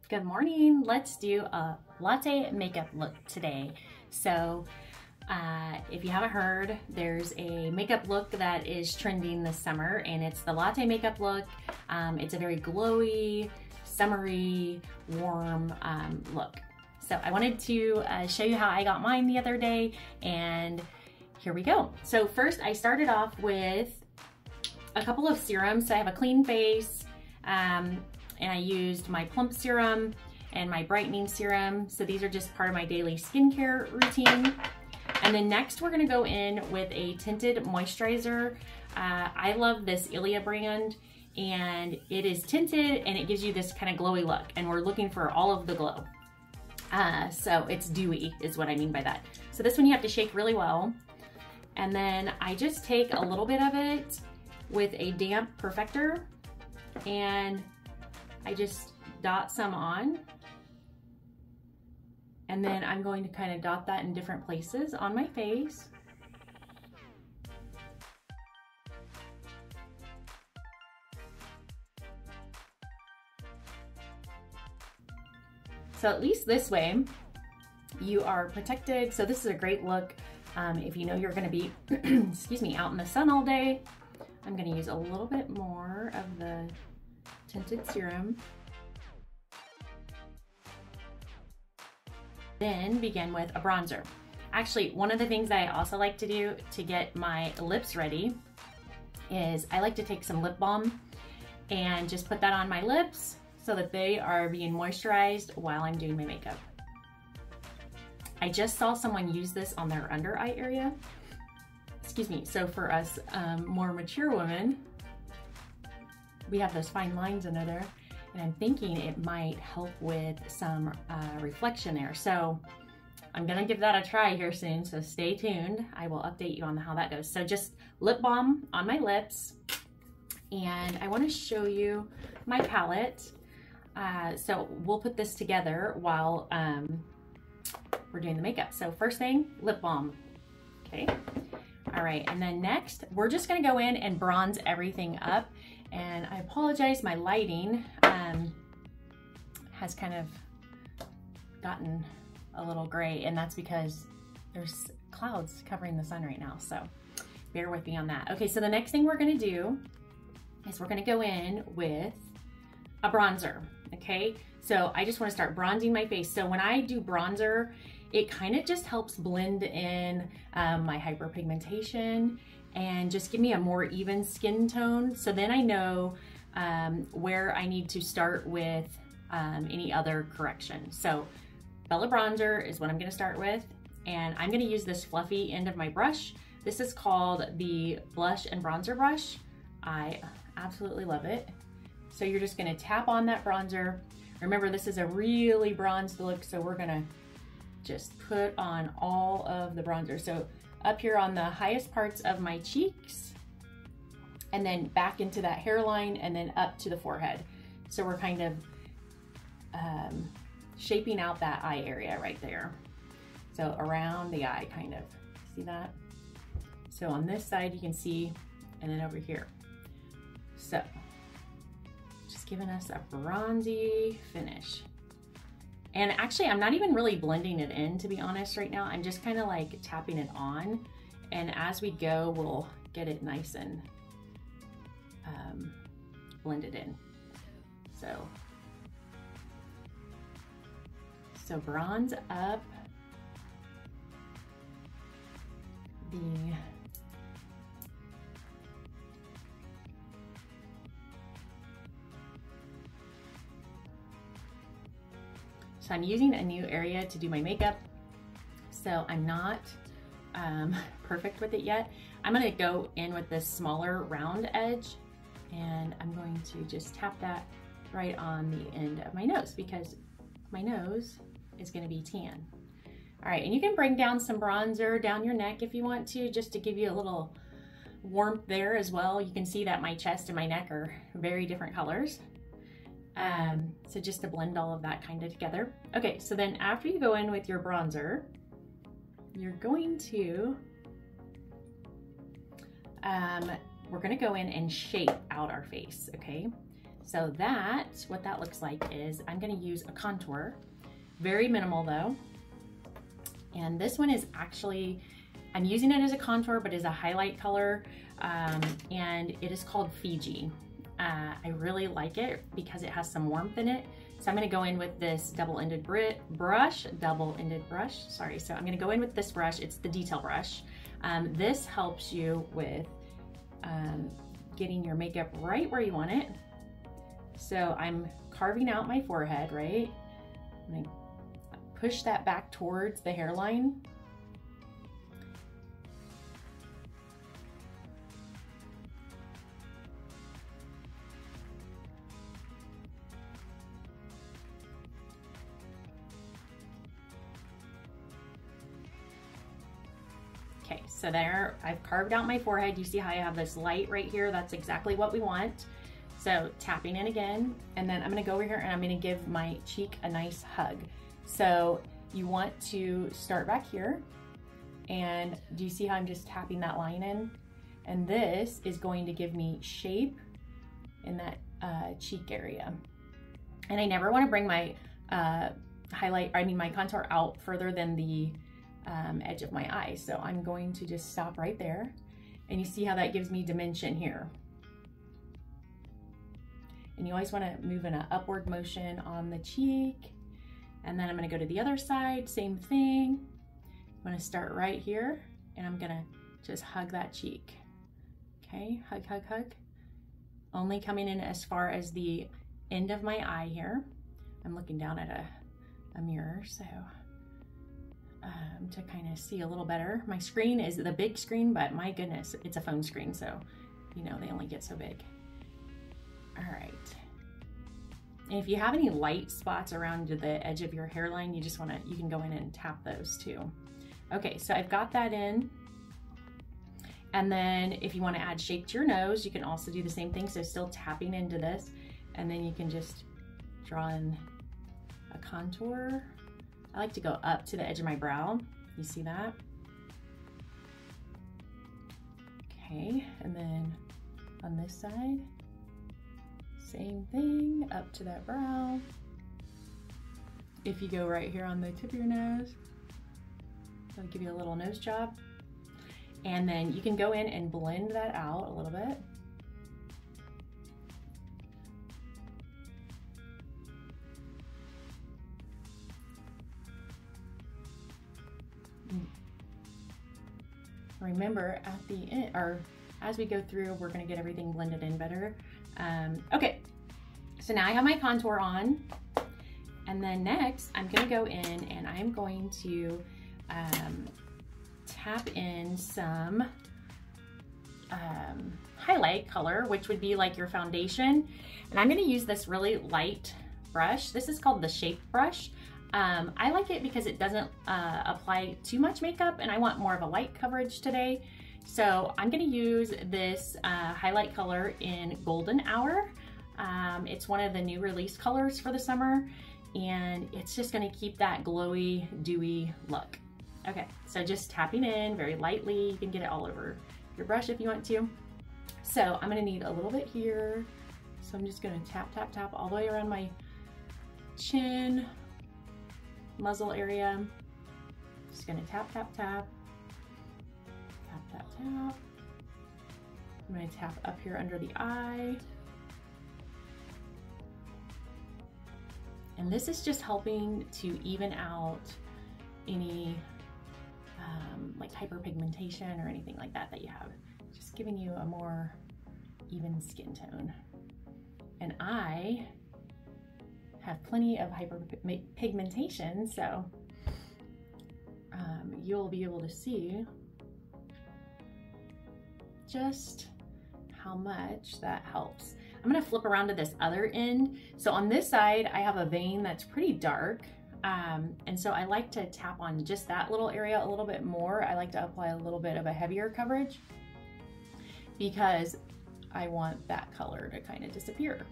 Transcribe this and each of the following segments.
Good morning. Let's do a latte makeup look today. So if you haven't heard, there's a makeup look that is trending this summer, and it's the latte makeup look. It's a very glowy, summery, warm look. So I wanted to show you how I got mine the other day, and here we go. So first I started off with a couple of serums. So I have a clean face, and I used my plump serum and my brightening serum. So these are just part of my daily skincare routine. And then next we're gonna go in with a tinted moisturizer. I love this Ilia brand, and it is tinted and it gives you this kind of glowy look, and we're looking for all of the glow. So it's dewy is what I mean by that. So this one you have to shake really well. And then I just take a little bit of it with a damp perfector, and I just dot some on. And then I'm going to kind of dot that in different places on my face. So at least this way you are protected. So this is a great look if you know you're gonna be, excuse me, out in the sun all day. I'm gonna use a little bit more of the tinted serum. Then begin with a bronzer. Actually, one of the things that I also like to do to get my lips ready is I like to take some lip balm and just put that on my lips so that they are being moisturized while I'm doing my makeup. I just saw someone use this on their under eye area. Excuse me. So for us more mature women, we have those fine lines under there, and I'm thinking it might help with some reflection there. So I'm gonna give that a try here soon, so stay tuned. I will update you on how that goes. So just lip balm on my lips, and I wanna show you my palette. So we'll put this together while we're doing the makeup. So first thing, lip balm, okay? All right, and then next, we're just gonna go in and bronze everything up. And I apologize, my lighting has kind of gotten a little gray, and that's because there's clouds covering the sun right now, so bear with me on that. Okay, so the next thing we're gonna do is we're gonna go in with a bronzer, okay? So I just wanna start bronzing my face. So when I do bronzer, it kind of just helps blend in my hyperpigmentation and just give me a more even skin tone. So then I know where I need to start with any other correction. So Bella bronzer is what I'm gonna start with, and I'm gonna use this fluffy end of my brush. This is called the Blush and Bronzer Brush. I absolutely love it. So you're just gonna tap on that bronzer. Remember, this is a really bronzed look, so we're gonna just put on all of the bronzer. So up here on the highest parts of my cheeks, and then back into that hairline, and then up to the forehead. So we're kind of shaping out that eye area right there. So around the eye, kind of, see that? So on this side you can see, and then over here. So just giving us a bronzy finish. And actually, I'm not even really blending it in, to be honest, right now. I'm just kind of like tapping it on. And as we go, we'll get it nice and blended in. So bronze up the So I'm using a new area to do my makeup, so I'm not perfect with it yet. I'm gonna go in with this smaller round edge, and I'm going to just tap that right on the end of my nose, because my nose is gonna be tan. All right, and you can bring down some bronzer down your neck if you want to, just to give you a little warmth there as well. You can see that my chest and my neck are very different colors. So just to blend all of that kind of together. Okay, so then after you go in with your bronzer, you're going to, we're gonna go in and shape out our face, okay? So what that looks like is I'm gonna use a contour, very minimal though. And this one is actually, I'm using it as a contour, but as a highlight color, and it is called Fiji. I really like it because it has some warmth in it. So I'm gonna go in with this double-ended brush. Sorry, so I'm gonna go in with this brush. It's the detail brush. This helps you with getting your makeup right where you want it. So I'm carving out my forehead, right? I'm gonna push that back towards the hairline. Okay, so there, I've carved out my forehead. You see how I have this light right here? That's exactly what we want. So tapping in again, and then I'm gonna go over here and I'm gonna give my cheek a nice hug. So you want to start back here, and do you see how I'm just tapping that line in? And this is going to give me shape in that cheek area. And I never wanna bring my my contour out further than the edge of my eye. So I'm going to just stop right there, and you see how that gives me dimension here. And you always want to move in an upward motion on the cheek. And then I'm going to go to the other side, same thing. I'm going to start right here, and I'm going to just hug that cheek. Okay, hug, hug, hug. Only coming in as far as the end of my eye here. I'm looking down at a mirror, so to kind of see a little better. My screen is the big screen, but my goodness, it's a phone screen, so you know they only get so big. All right. And if you have any light spots around the edge of your hairline, you can go in and tap those too. Okay, so I've got that in. And then if you want to add shape to your nose, you can also do the same thing. So still tapping into this, and then you can just draw in a contour. I like to go up to the edge of my brow. You see that? Okay, and then on this side, same thing, up to that brow. If you go right here on the tip of your nose, that'll give you a little nose job. And then you can go in and blend that out a little bit. Remember, at the end, or as we go through, we're gonna get everything blended in better. Okay, so now I have my contour on, and then next I'm gonna go in and I'm going to tap in some highlight color, which would be like your foundation. And I'm gonna use this really light brush. This is called the Shape brush. I like it because it doesn't apply too much makeup, and I want more of a light coverage today. So I'm gonna use this highlight color in Golden Hour. It's one of the new release colors for the summer, and it's just gonna keep that glowy, dewy look. Okay, so just tapping in very lightly. You can get it all over your brush if you want to. So I'm gonna need a little bit here. So I'm just gonna tap, tap, tap all the way around my chin, muzzle area. Just gonna tap, tap, tap, tap, tap, tap. I'm gonna tap up here under the eye. And this is just helping to even out any like hyperpigmentation or anything like that you have. Just giving you a more even skin tone. And I have plenty of hyperpigmentation, so you'll be able to see just how much that helps. I'm gonna flip around to this other end. So on this side, I have a vein that's pretty dark. And so I like to tap on just that little area a little bit more. I like to apply a little bit of a heavier coverage because I want that color to kind of disappear.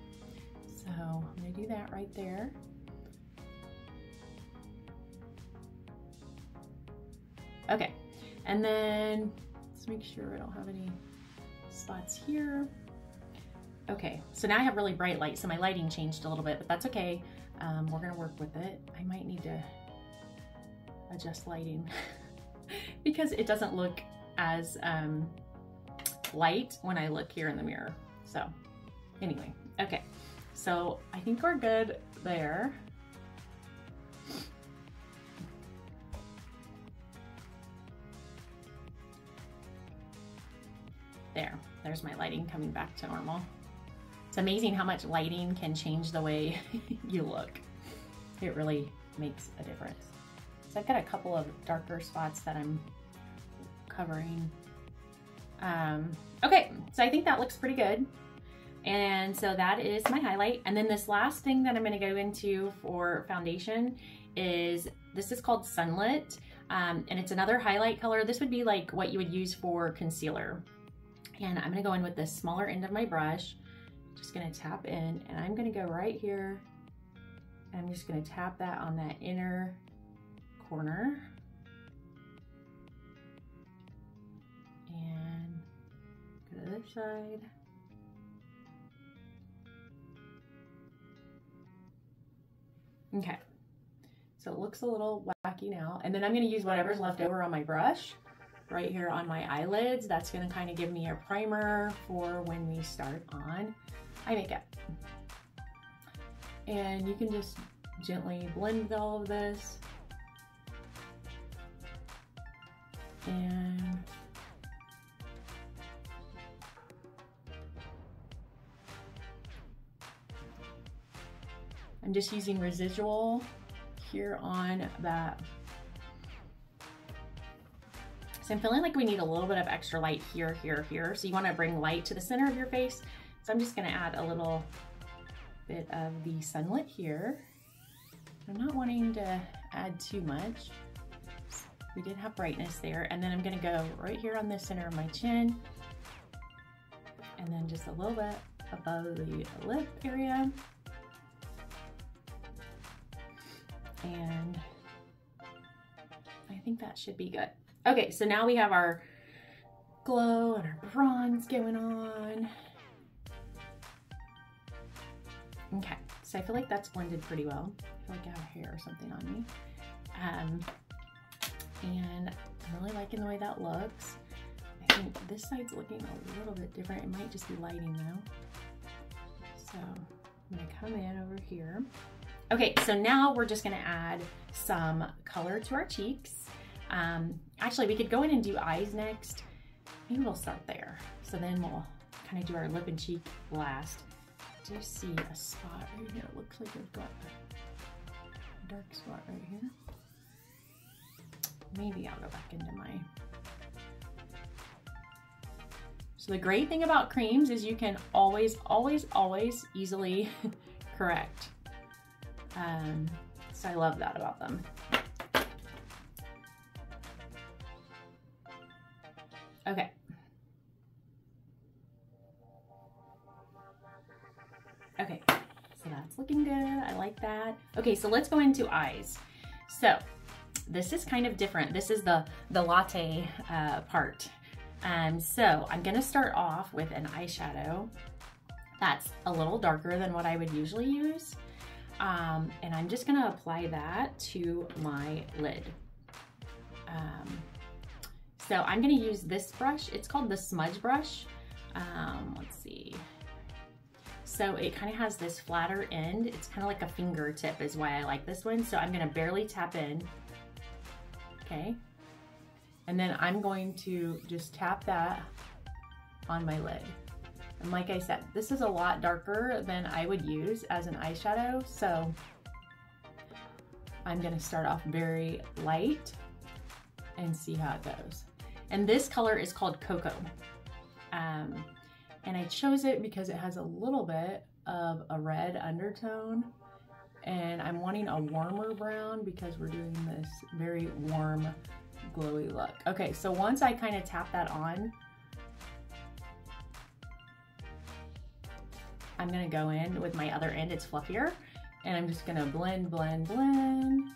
So I'm gonna do that right there. Okay, and then let's make sure I don't have any spots here. Okay, so now I have really bright light, so my lighting changed a little bit, but that's okay. We're gonna work with it. I might need to adjust lighting because it doesn't look as light when I look here in the mirror. So anyway, okay, so I think we're good there. There's my lighting coming back to normal. It's amazing how much lighting can change the way you look. It really makes a difference. So I've got a couple of darker spots that I'm covering. Okay, so I think that looks pretty good. And so that is my highlight. And then this last thing that I'm gonna go into for foundation is, this is called Sunlit. And it's another highlight color. This would be like what you would use for concealer. And I'm gonna go in with the smaller end of my brush. Just gonna tap in, and I'm gonna go right here. And I'm just gonna tap that on that inner corner. And go to this side. Okay, so it looks a little wacky now. And then I'm gonna use whatever's left over on my brush right here on my eyelids. That's gonna kind of give me a primer for when we start on eye makeup. And you can just gently blend all of this. And I'm just using residual here on that. So I'm feeling like we need a little bit of extra light here, here, here. So you wanna bring light to the center of your face. So I'm just gonna add a little bit of the Sunlit here. I'm not wanting to add too much. We did have brightness there. And then I'm gonna go right here on the center of my chin. And then just a little bit above the lip area. And I think that should be good. Okay, so now we have our glow and our bronze going on. Okay, so I feel like that's blended pretty well. I feel like I have hair or something on me. And I'm really liking the way that looks. I think this side's looking a little bit different. It might just be lighting though. So I'm gonna come in over here. Okay, so now we're just gonna add some color to our cheeks. Actually, we could go in and do eyes next. Maybe we'll start there. So then we'll kind of do our lip and cheek last. I do see a spot right here. It looks like we've got a dark spot right here. Maybe I'll go back into my... So the great thing about creams is you can always, always, always easily correct. So I love that about them. Okay. Okay, so that's looking good. I like that. Okay, so let's go into eyes. So this is kind of different. This is the latte part. So I'm gonna start off with an eyeshadow that's a little darker than what I would usually use. And I'm just gonna apply that to my lid. So I'm gonna use this brush. It's called the smudge brush. Let's see. So it kind of has this flatter end. It's kind of like a fingertip is why I like this one. So I'm gonna barely tap in, okay? And then I'm going to just tap that on my lid. And like I said, this is a lot darker than I would use as an eyeshadow. So I'm gonna start off very light and see how it goes. And this color is called Cocoa. And I chose it because it has a little bit of a red undertone. And I'm wanting a warmer brown because we're doing this very warm, glowy look. Okay, so once I kind of tap that on, I'm gonna go in with my other end, it's fluffier, and I'm just gonna blend, blend, blend.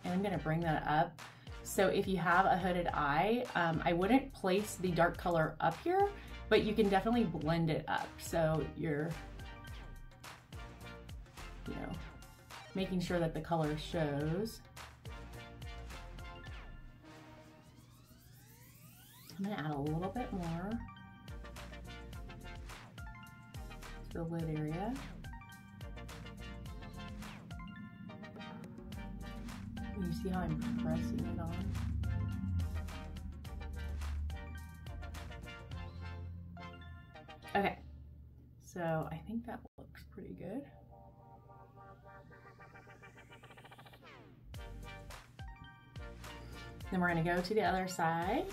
And I'm gonna bring that up So if you have a hooded eye, I wouldn't place the dark color up here, but you can definitely blend it up. So you're, you know, making sure that the color shows. I'm gonna add a little bit more to the lid area. You see how I'm pressing it on? Okay, so I think that looks pretty good. Then we're gonna go to the other side.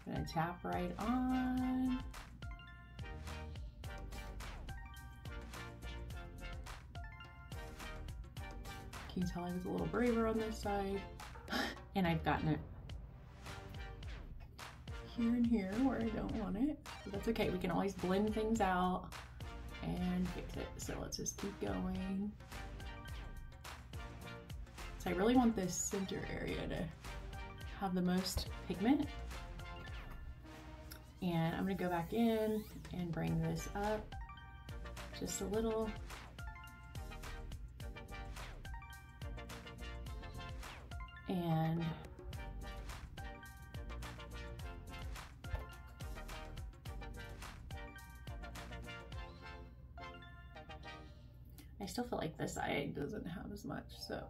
I'm gonna tap right on. Can you tell I was a little braver on this side? And I've gotten it here and here where I don't want it. But that's okay, we can always blend things out and fix it. So let's just keep going. So I really want this center area to have the most pigment. And I'm gonna go back in and bring this up just a little. And I still feel like this side doesn't have as much, so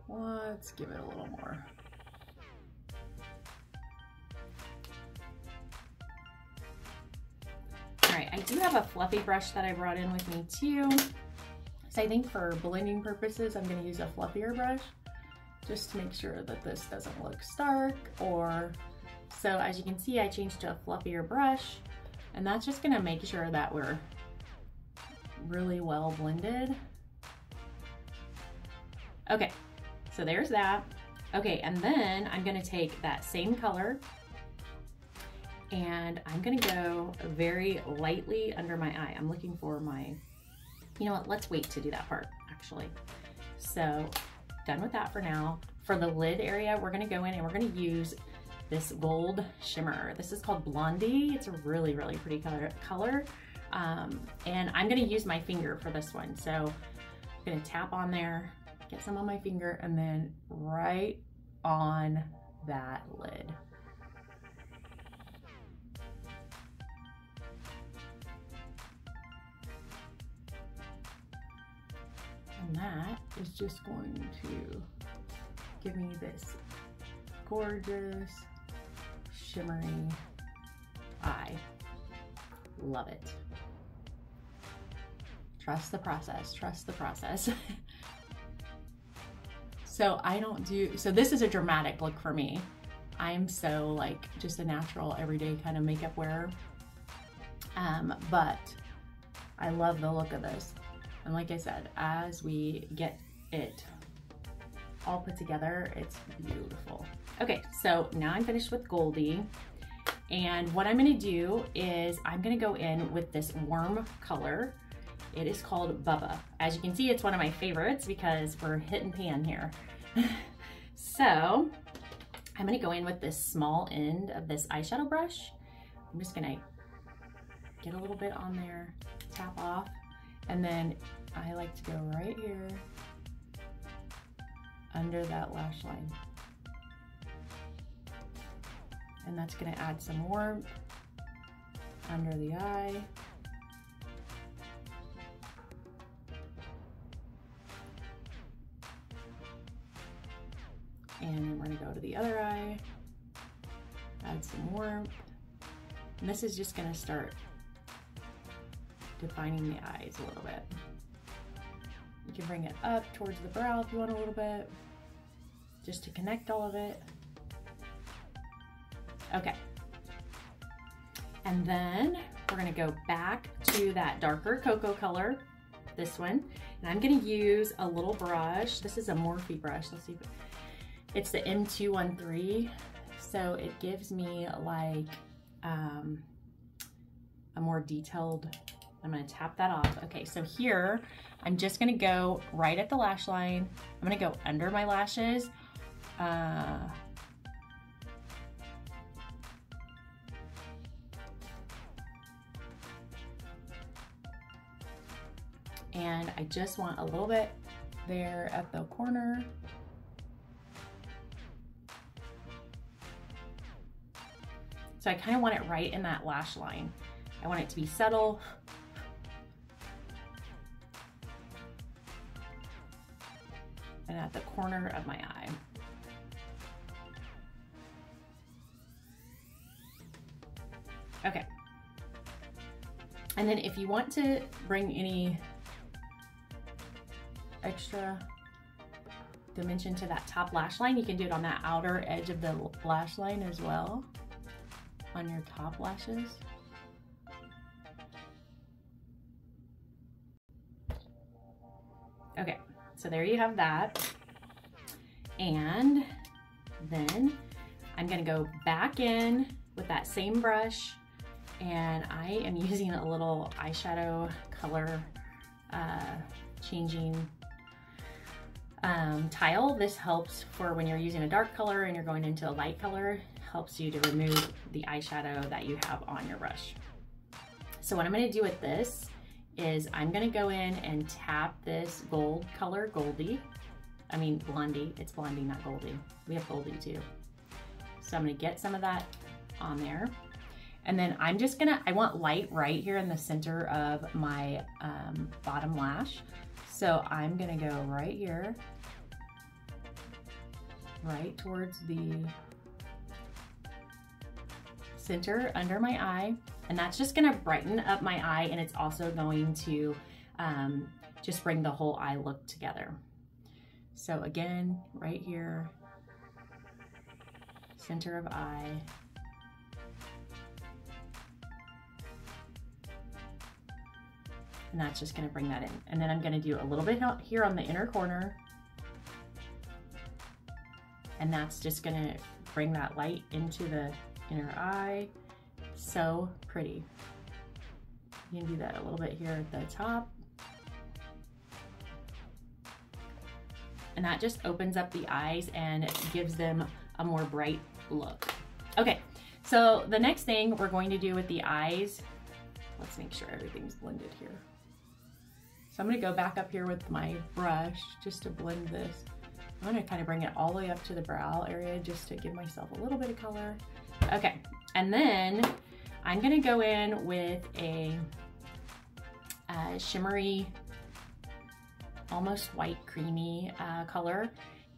let's give it a little more. All right, I do have a fluffy brush that I brought in with me too. So I think for blending purposes, I'm gonna use a fluffier brush, just to make sure that this doesn't look stark or, so as you can see, I changed to a fluffier brush, and that's just gonna make sure that we're really well blended. Okay, so there's that. Okay, and then I'm gonna take that same color and I'm gonna go very lightly under my eye. I'm looking for my, you know what, let's wait to do that part actually. So done with that for now. For the lid area, we're gonna go in and we're gonna use this gold shimmer. This is called Blondie. It's a really, really pretty color. And I'm gonna use my finger for this one. So I'm gonna tap on there, get some on my finger, and then right on that lid. And that is just going to give me this gorgeous, shimmery eye. Love it. Trust the process, trust the process. So I don't do, so this is a dramatic look for me. I'm so like just a natural everyday kind of makeup wearer. But I love the look of this. And like I said, as we get it all put together, it's beautiful. Okay, so now I'm finished with Goldie. And what I'm gonna do is I'm gonna go in with this warm color. It is called Bubba. As you can see, it's one of my favorites because we're hit and pan here. So I'm gonna go in with this small end of this eyeshadow brush. I'm just gonna get a little bit on there, tap off, and then I like to go right here under that lash line. And that's gonna add some warmth under the eye. And then we're gonna go to the other eye, add some warmth. And this is just gonna start defining the eyes a little bit. You can bring it up towards the brow if you want a little bit, just to connect all of it. Okay. And then we're gonna go back to that darker cocoa color, this one. And I'm gonna use a little brush. This is a Morphe brush. Let's see. It's the M213. So it gives me like a more detailed, I'm gonna tap that off. Okay, so here, I'm just gonna go right at the lash line. I'm gonna go under my lashes And I just want a little bit there at the corner. So I kind of want it right in that lash line. I want it to be subtle. And at the corner of my eye. Okay. And then if you want to bring any extra dimension to that top lash line, you can do it on that outer edge of the lash line as well, on your top lashes. Okay, so there you have that. And then I'm gonna go back in with that same brush, and I am using a little eyeshadow color changing tile. This helps for when you're using a dark color and you're going into a light color, helps you to remove the eyeshadow that you have on your brush. So what I'm gonna do with this is I'm gonna go in and tap this gold color, Blondie. It's Blondie, not Goldie. We have Goldie too. So I'm gonna get some of that on there. And then I'm just gonna, I want light right here in the center of my bottom lash. So I'm gonna go right here, right towards the center under my eye. And that's just gonna brighten up my eye, and it's also going to just bring the whole eye look together. So again, right here, center of eye. And that's just gonna bring that in. And then I'm gonna do a little bit here on the inner corner. And that's just gonna bring that light into the inner eye. So pretty. You can do that a little bit here at the top. And that just opens up the eyes and gives them a more bright look. Okay, so the next thing we're going to do with the eyes, let's make sure everything's blended here. So I'm gonna go back up here with my brush just to blend this. I'm gonna kind of bring it all the way up to the brow area just to give myself a little bit of color. Okay, and then I'm gonna go in with a shimmery, almost white creamy color,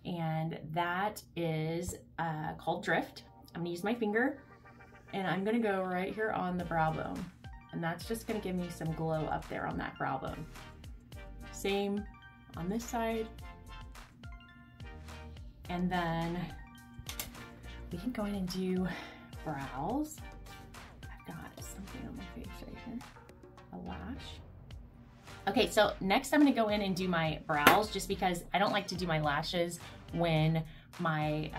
and that is called Drift. I'm gonna use my finger, and I'm gonna go right here on the brow bone, and that's just gonna give me some glow up there on that brow bone. Same on this side, and then we can go in and do brows. I've got something on my face right here, a lash. Okay, so next I'm gonna go in and do my brows, just because I don't like to do my lashes when my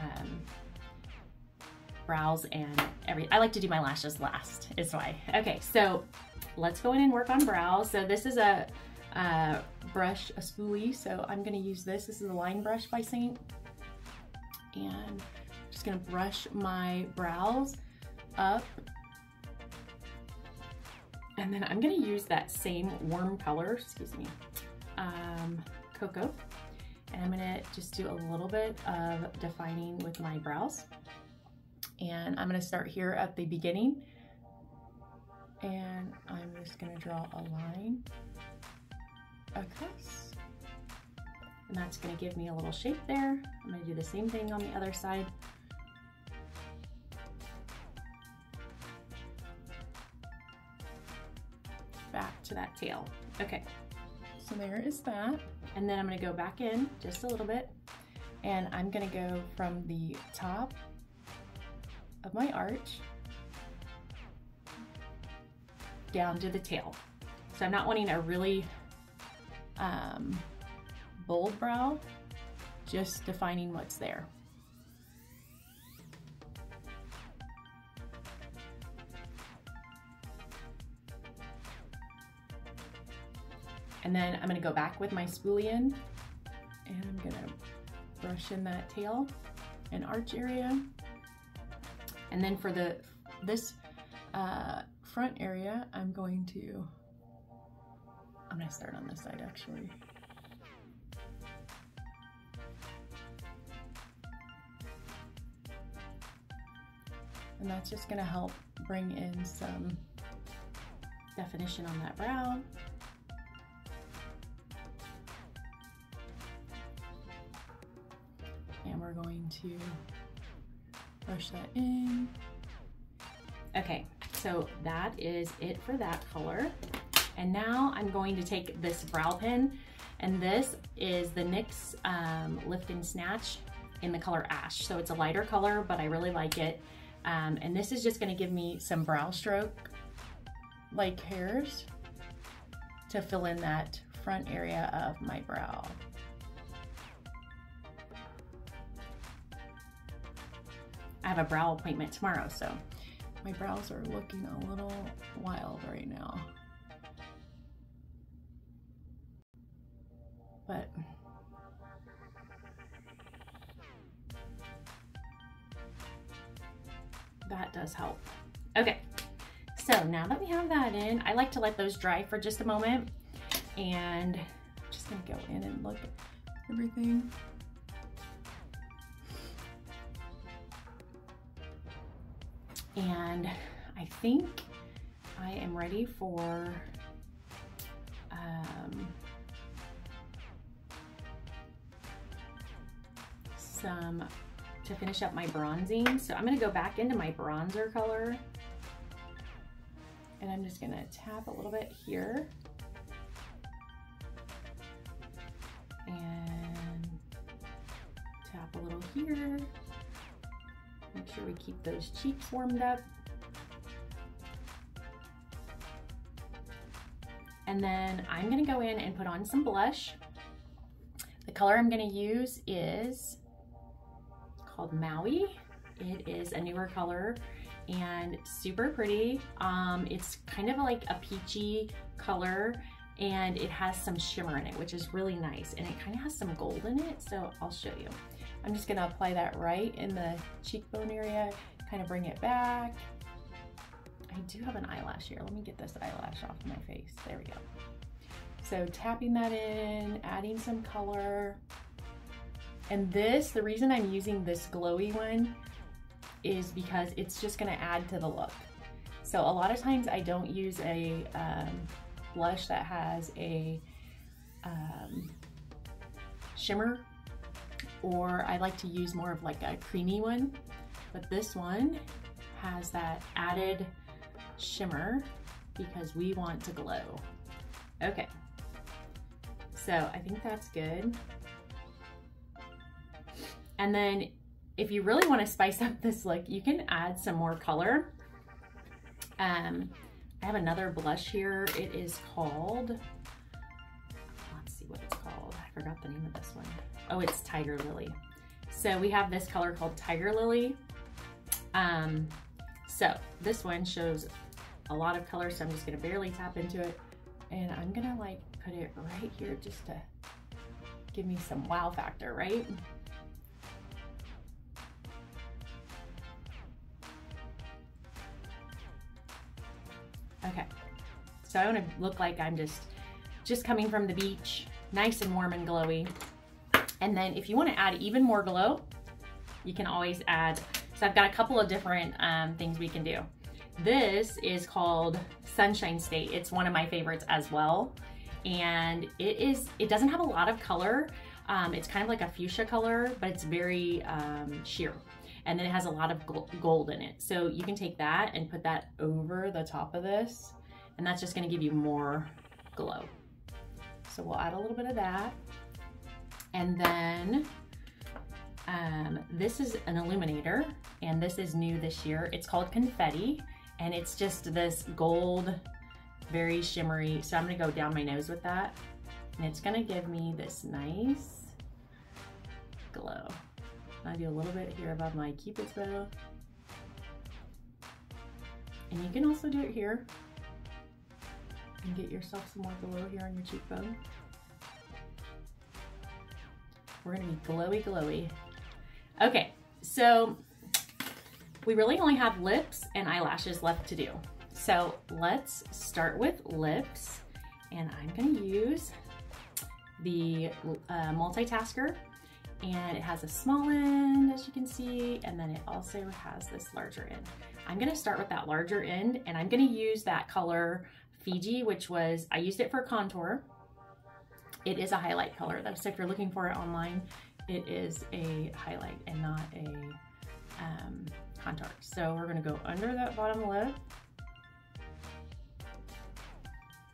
brows and I like to do my lashes last, is why. Okay, so let's go in and work on brows. So this is a brush, a spoolie, so I'm gonna use this. This is a line brush by Saint. And I'm just gonna brush my brows up. And then I'm gonna use that same warm color, excuse me, Cocoa. And I'm gonna just do a little bit of defining with my brows. And I'm gonna start here at the beginning. And I'm just gonna draw a line across. And that's gonna give me a little shape there. I'm gonna do the same thing on the other side. Back to that tail. Okay, so there is that. And then I'm gonna go back in just a little bit, and I'm gonna go from the top of my arch down to the tail. So I'm not wanting a really bold brow, just defining what's there. And then I'm gonna go back with my spoolie in, and I'm gonna brush in that tail. and arch area. And then for this front area, I'm gonna start on this side actually. And that's just gonna help bring in some definition on that brow. And we're going to brush that in. Okay, so that is it for that color. And now I'm going to take this brow pen, and this is the NYX Lift and Snatch in the color Ash. So it's a lighter color, but I really like it. And this is just gonna give me some brow stroke like hairs to fill in that front area of my brow. I have a brow appointment tomorrow, so my brows are looking a little wild right now. But that does help. Okay, so now that we have that in, I like to let those dry for just a moment, and I'm just gonna go in and look at everything. And I think I am ready for to finish up my bronzing. So I'm gonna go back into my bronzer color, and I'm just gonna tap a little bit here and tap a little here. Make sure we keep those cheeks warmed up. And then I'm gonna go in and put on some blush. The color I'm gonna use is called Maui. It is a newer color and super pretty. It's kind of like a peachy color, and it has some shimmer in it, which is really nice. And it kind of has some gold in it, so I'll show you. I'm just gonna apply that right in the cheekbone area, kind of bring it back. I do have an eyelash here. Let me get this eyelash off my face. There we go. So tapping that in, adding some color. And this, the reason I'm using this glowy one is because it's just gonna add to the look. So a lot of times I don't use a blush that has a shimmer, or I like to use more of like a creamy one, but this one has that added shimmer because we want to glow. Okay, so I think that's good. And then if you really want to spice up this look, you can add some more color. I have another blush here. It is called, let's see what it's called. I forgot the name of this one. Oh, it's Tiger Lily. So we have this color called Tiger Lily. So this one shows a lot of color, so I'm just gonna barely tap into it. And I'm gonna like put it right here just to give me some wow factor, right? Okay, so I want to look like I'm just coming from the beach, nice and warm and glowy. And then if you want to add even more glow, you can always add, so I've got a couple of different things we can do. This is called Sunshine State. It's one of my favorites as well. And it doesn't have a lot of color. It's kind of like a fuchsia color, but it's very sheer. And then it has a lot of gold in it. So you can take that and put that over the top of this, and that's just gonna give you more glow. So we'll add a little bit of that. And then this is an illuminator, and this is new this year. It's called Confetti, and it's just this gold, very shimmery. So I'm gonna go down my nose with that, and it's gonna give me this nice glow. I do a little bit here above my Cupid's bow. And you can also do it here and get yourself some more glow here on your cheekbone. We're gonna be glowy, glowy. Okay, So we really only have lips and eyelashes left to do. So let's start with lips, and I'm gonna use the multitasker, and it has a small end, as you can see, and then it also has this larger end. I'm gonna start with that larger end, and I'm gonna use that color Fiji, which was, I used it for contour. It is a highlight color though, so if you're looking for it online, it is a highlight and not a contour. So we're gonna go under that bottom lip.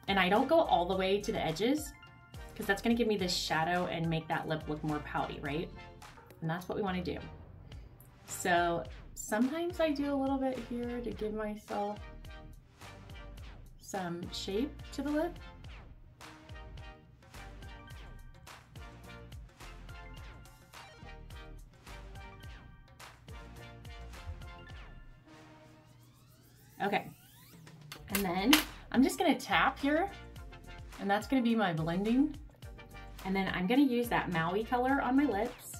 And I don't go all the way to the edges because that's gonna give me this shadow and make that lip look more pouty, right? And that's what we wanna do. So sometimes I do a little bit here to give myself some shape to the lip. Okay, and then I'm just gonna tap here, and that's gonna be my blending. And then I'm gonna use that Maui color on my lips.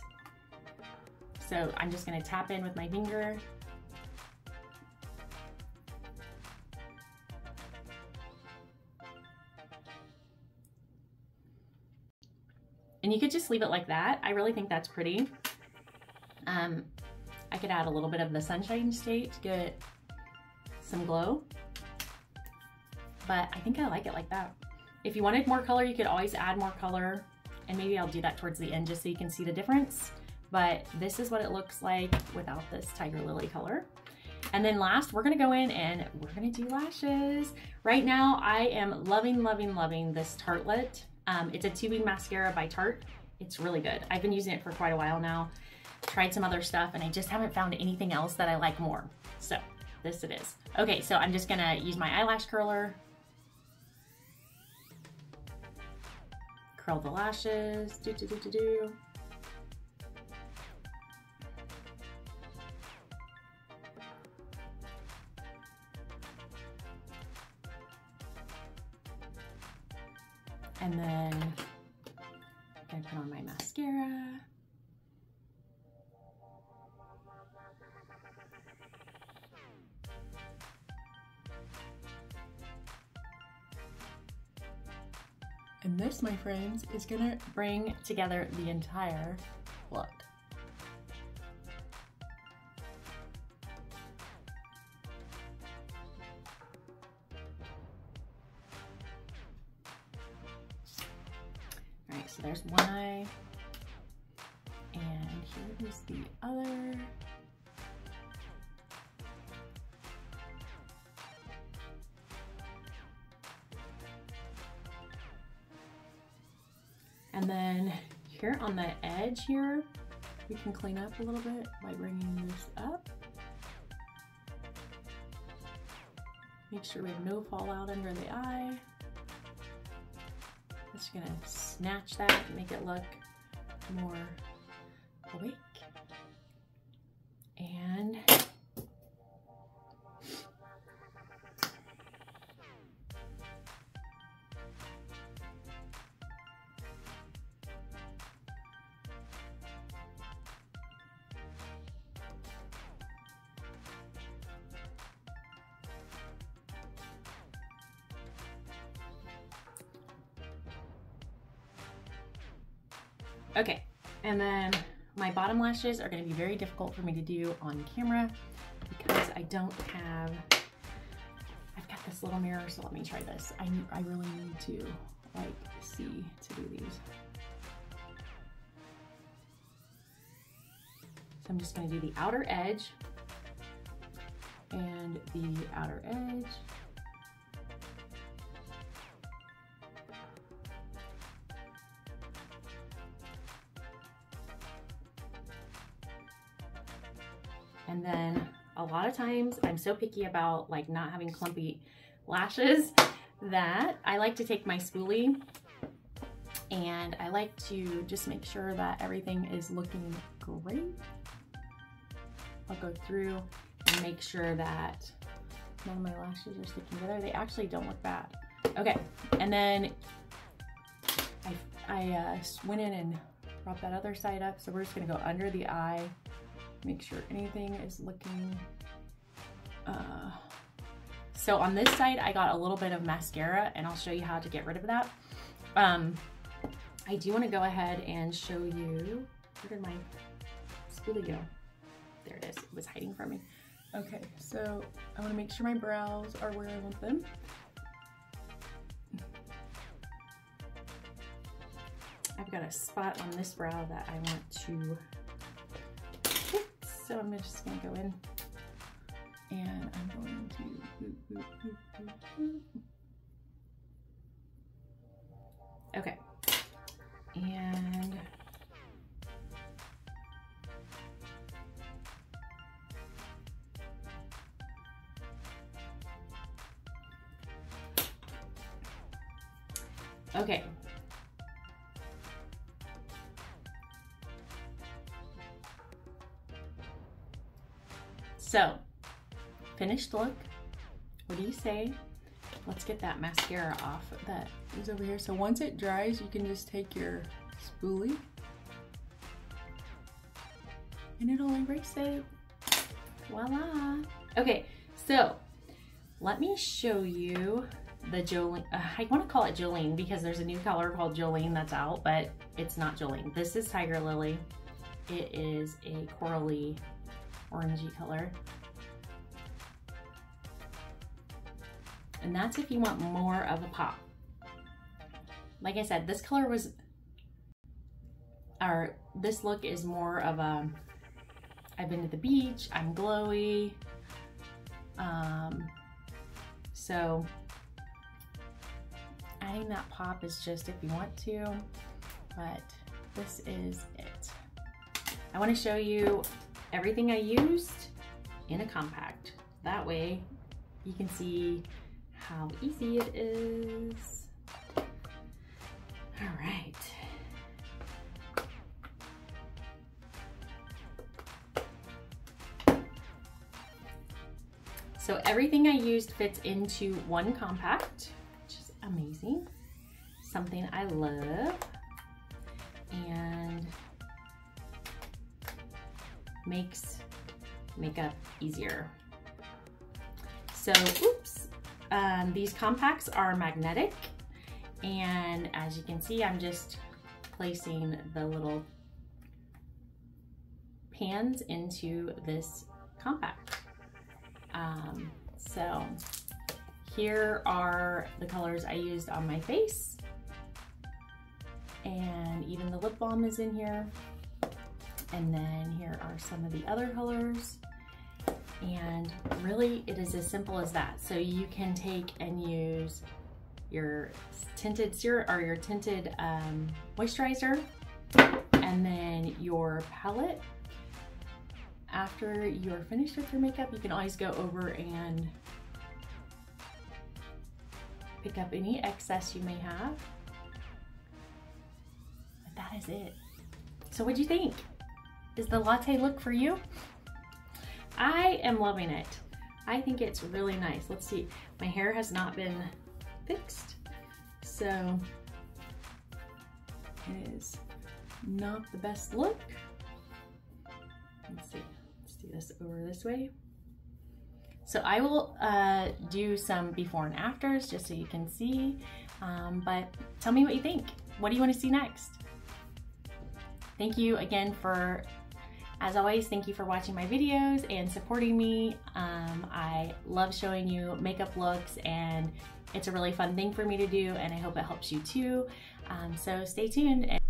So I'm just gonna tap in with my finger. And you could just leave it like that. I really think that's pretty. I could add a little bit of the Sunshine State to get some glow, but I think I like it like that. If you wanted more color, you could always add more color, and maybe I'll do that towards the end just so you can see the difference. But this is what it looks like without this Tiger Lily color. And then last, we're gonna go in and we're gonna do lashes. Right now, I am loving, loving, loving this Tartelette. It's a tubing mascara by Tarte. It's really good. I've been using it for quite a while now. Tried some other stuff, and I just haven't found anything else that I like more. So this it is. Okay, so I'm just gonna use my eyelash curler. Curl the lashes, do. And then I'm gonna put on my mascara. And this, my friends, is gonna bring together the entire look. All right, so there's one eye, and here is the other. And then here on the edge here, we can clean up a little bit by bringing this up. Make sure we have no fallout under the eye. Just gonna snatch that and make it look more awake. And okay, and then my bottom lashes are going to be very difficult for me to do on camera because I don't have, I've got this little mirror, so let me try this. I really need to like see to do these. So I'm just going to do the outer edge and the outer edge. And then a lot of times I'm so picky about like not having clumpy lashes that I like to take my spoolie and I like to just make sure that everything is looking great. I'll go through and make sure that none of my lashes are sticking together. They actually don't look bad. Okay, and then I went in and brought that other side up. So we're just gonna go under the eye make sure anything is looking, so on this side, I got a little bit of mascara, and I'll show you how to get rid of that. I do want to go ahead and show you, where did my spoolie go? There it is, it was hiding from me. Okay, so I want to make sure my brows are where I want them. I've got a spot on this brow that I want to fix, so I'm just going to go in and I'm going to okay, and okay. So, finished look. What do you say? Let's get that mascara off that is over here. So once it dries, you can just take your spoolie and it'll erase it. Voila. Okay, so let me show you the Jolene. I want to call it Jolene because there's a new color called Jolene that's out, but it's not Jolene. This is Tiger Lily. It is a corally orangey color. And that's if you want more of a pop. Like I said, this color was, or this look is more of a, I've been to the beach, I'm glowy. So adding that pop is just if you want to, but this is it. I want to show you everything I used in a compact. That way you can see how easy it is. All right. So everything I used fits into one compact, which is amazing. Something I love. And makes makeup easier. So, oops, these compacts are magnetic, and as you can see, I'm just placing the little pans into this compact. So here are the colors I used on my face, and even the lip balm is in here. And then here are some of the other colors. And really, it is as simple as that. So you can take and use your tinted serum or your tinted moisturizer, and then your palette. After you're finished with your makeup, you can always go over and pick up any excess you may have. But that is it. So what'd you think? Is the latte look for you? I am loving it. I think it's really nice. Let's see, my hair has not been fixed, so it is not the best look. Let's see, let's do this over this way. So I will do some before and afters just so you can see, but tell me what you think. What do you want to see next? Thank you again for, as always, thank you for watching my videos and supporting me. I love showing you makeup looks, and it's a really fun thing for me to do, and I hope it helps you too. So stay tuned.